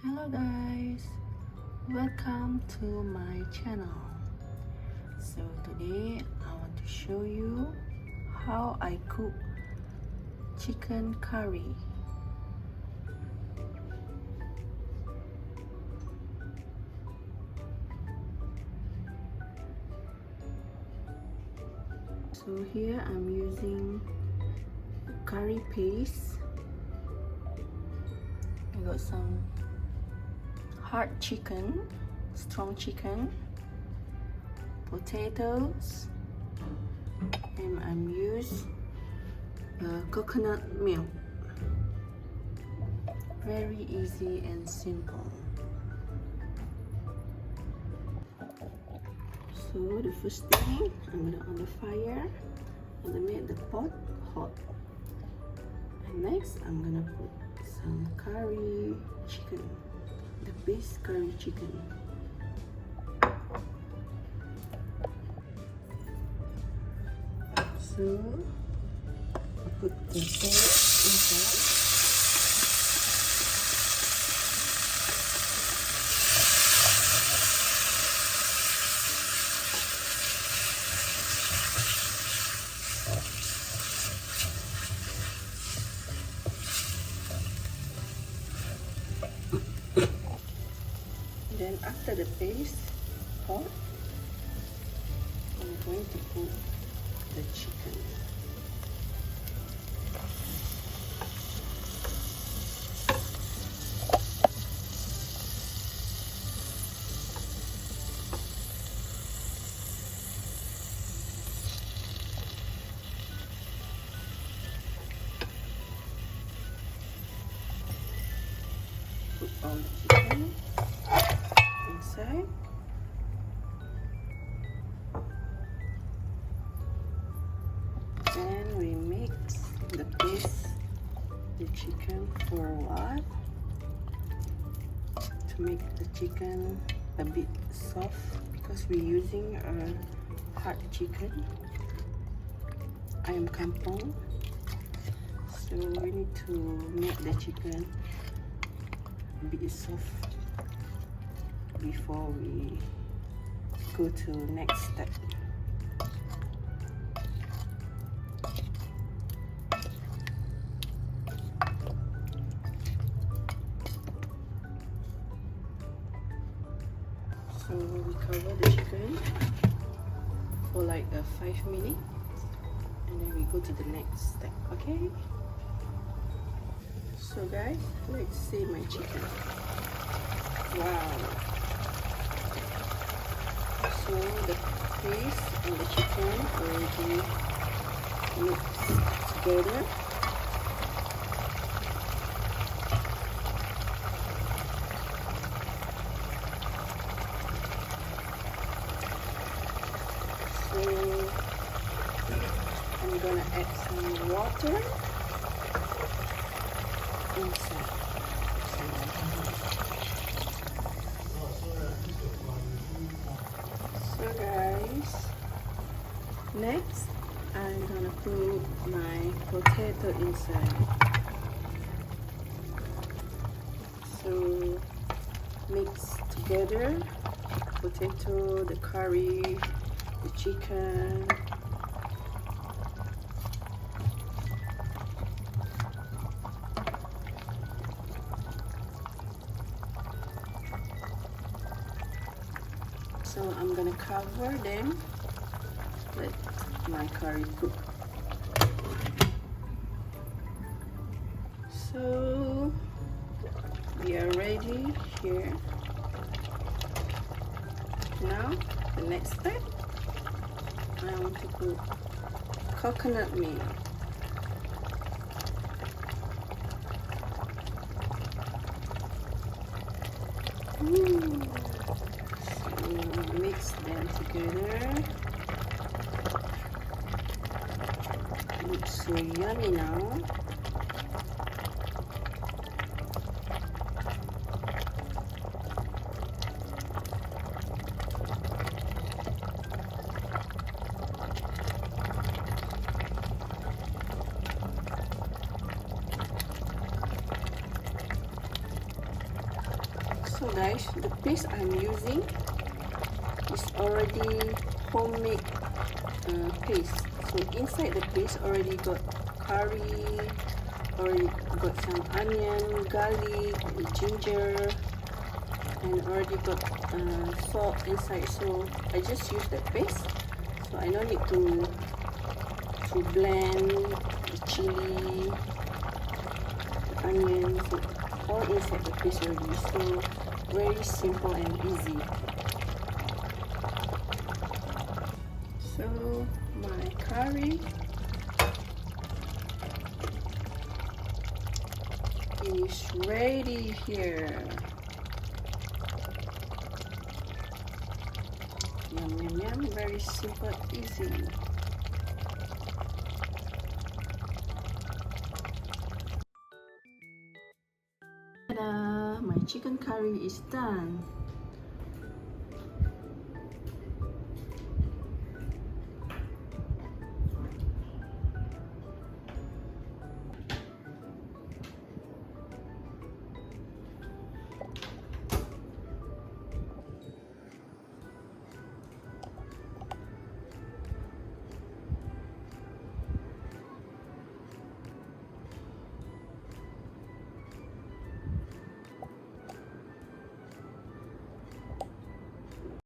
Hello guys, welcome to my channel. So today I want to show you how I cook chicken curry. So here I'm using curry paste. I got some hard chicken, strong chicken, potatoes, and I'm using coconut milk. Very easy and simple. So the first thing, I'm gonna on the fire and I make the pot hot. And next I'm gonna put some curry chicken, the base curry chicken. So I put the paste inside. Then after the paste hot, I'm going to put the chicken. Put all the chicken inside. Then we mix the paste, the chicken for a while to make the chicken a bit soft because we're using a hard chicken. Ayam kampung, so we need to make the chicken a bit soft before we go to next step. So we cover the chicken for like 5 minutes and then we go to the next step, okay? So guys, let's see my chicken. Wow! So the paste and the chicken already mixed together. So I'm gonna add some water inside. So guys, next I'm gonna put my potato inside. So mix together potato, the curry, the chicken. So I'm gonna cover them, let my curry cook. So we are ready here. Now the next step, I want to put coconut milk. So mix them together. Looks so yummy now. So guys, the paste I'm using is already homemade paste. So inside the paste already got curry, already got some onion, garlic, ginger, and already got salt inside. So I just use the paste. So I don't need to blend the chili, the onions, all inside the paste already. So very simple and easy. So my curry is ready here. Yum yum yum, very simple, easy. Ta-da! My chicken curry is done.